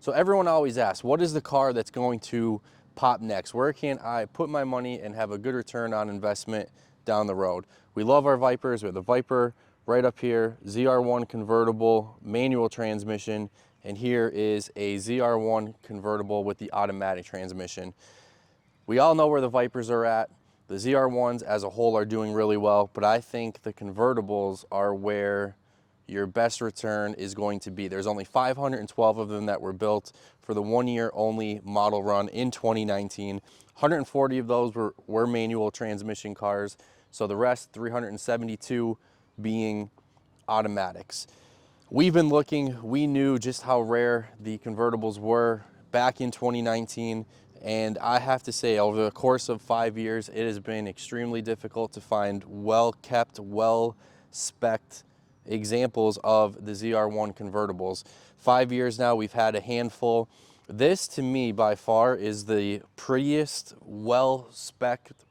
So everyone always asks, what is the car that's going to pop next? Where can I put my money and have a good return on investment down the road? We love our Vipers. We have the Viper right up here, ZR1 convertible, manual transmission, and here is a ZR1 convertible with the automatic transmission. We all know where the Vipers are at. The ZR1s as a whole are doing really well, but I think the convertibles are where your best return is going to be. There's only 512 of them that were built for the 1 year only model run in 2019. 140 of those were manual transmission cars. So the rest, 372 being automatics. We've been looking, we knew just how rare the convertibles were back in 2019. And I have to say, over the course of 5 years, it has been extremely difficult to find well-kept, well-spec'd examples of the ZR1 convertibles. 5 years now, we've had a handful. This, to me, by far, is the prettiest, well-spec'd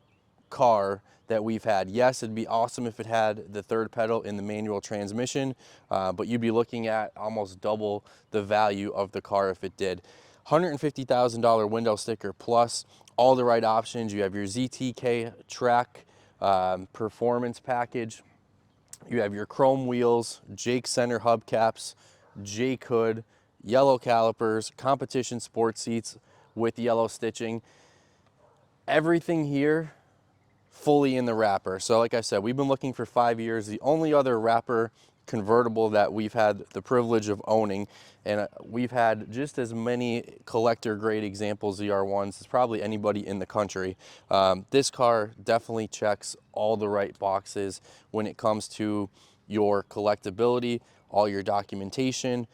car that we've had. Yes, it'd be awesome if it had the third pedal in the manual transmission, but you'd be looking at almost double the value of the car if it did. $150,000 window sticker plus all the right options. You have your ZTK track performance package. You have your chrome wheels, Jake center hubcaps, Jake hood, yellow calipers, competition sport seats with yellow stitching. Everything here fully in the wrapper. So like I said, we've been looking for 5 years. The only other wrapper convertible that we've had the privilege of owning, and we've had just as many collector grade examples ZR1s as probably anybody in the country. This car definitely checks all the right boxes when it comes to your collectability, all your documentation,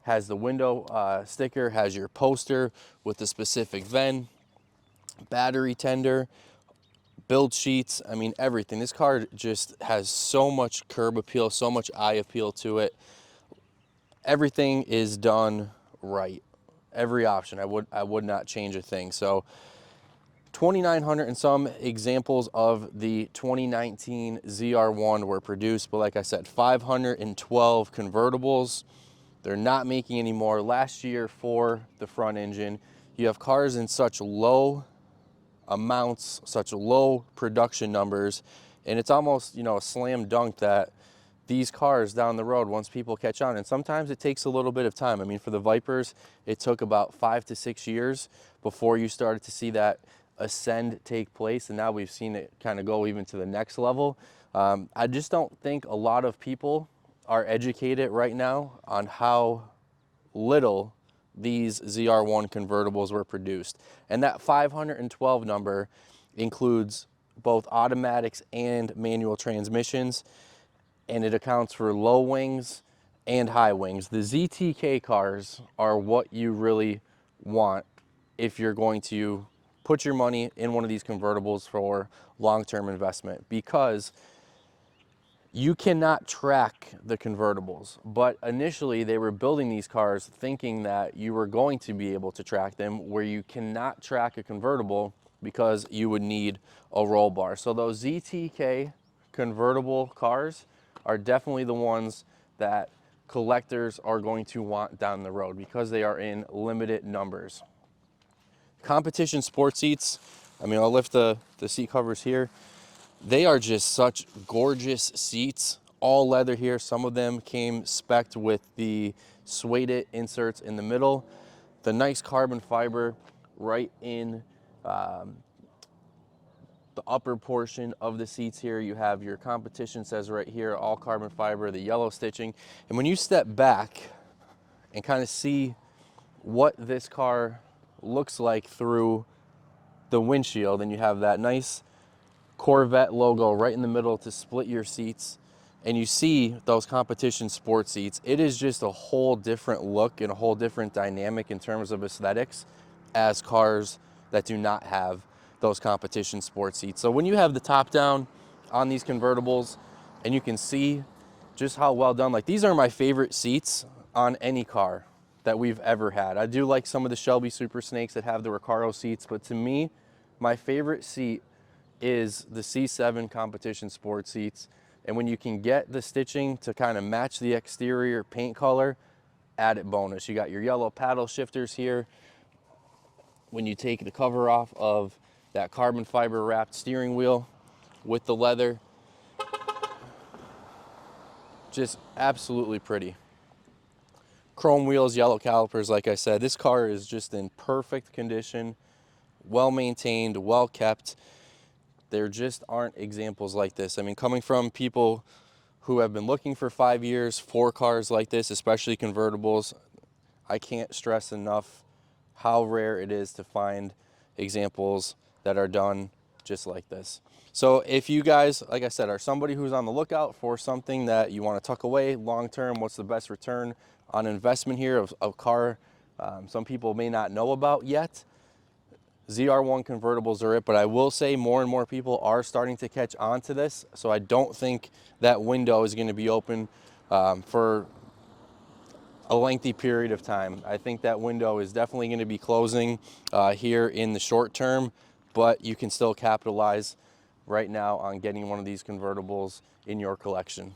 has the window sticker, has your poster with the specific VIN, battery tender, build sheets, I mean everything. This car just has so much curb appeal, so much eye appeal to it. Everything is done right. Every option. I would not change a thing. So 2,900 and some examples of the 2019 ZR1 were produced, but like I said, 512 convertibles. They're not making any more. Last year for the front engine, you have cars in such low amounts, such low production numbers, and it's almost, you know, a slam dunk that these cars down the road, once people catch on, and sometimes it takes a little bit of time. I mean, for the Vipers, it took about 5 to 6 years before you started to see that ascend take place, and now we've seen it kind of go even to the next level. I just don't think a lot of people are educated right now on how little these ZR1 convertibles were produced. And that 512 number includes both automatics and manual transmissions, and it accounts for low wings and high wings. The ZTK cars are what you really want if you're going to put your money in one of these convertibles for long-term investment, because you cannot track the convertibles. But initially they were building these cars thinking that you were going to be able to track them, where you cannot track a convertible because you would need a roll bar. So those ZTK convertible cars are definitely the ones that collectors are going to want down the road because they are in limited numbers. Competition sport seats, I mean, I'll lift the seat covers here. They are just such gorgeous seats, all leather here. Some of them came spec'd with the suede inserts in the middle, the nice carbon fiber right in the upper portion of the seats here. You have your competition says right here, all carbon fiber, the yellow stitching. And when you step back and kind of see what this car looks like through the windshield, and you have that nice Corvette logo right in the middle to split your seats, and you see those competition sport seats, it is just a whole different look and a whole different dynamic in terms of aesthetics as cars that do not have those competition sport seats. So when you have the top down on these convertibles and you can see just how well done, like these are my favorite seats on any car that we've ever had. I do like some of the Shelby Super Snakes that have the Recaro seats, but to me, my favorite seat is the C7 competition sport seats. And when you can get the stitching to kind of match the exterior paint color, added bonus. You got your yellow paddle shifters here. When you take the cover off of that carbon fiber wrapped steering wheel with the leather, just absolutely pretty. Chrome wheels, yellow calipers, like I said. This car is just in perfect condition, well maintained, well kept. There just aren't examples like this. I mean, coming from people who have been looking for 5 years for cars like this, especially convertibles, I can't stress enough how rare it is to find examples that are done just like this. So if you guys, like I said, are somebody who's on the lookout for something that you want to tuck away long term, what's the best return on investment here of a car some people may not know about yet, ZR1 convertibles are it. But I will say more and more people are starting to catch on to this, so I don't think that window is going to be open for a lengthy period of time. I think that window is definitely going to be closing here in the short term, but you can still capitalize right now on getting one of these convertibles in your collection.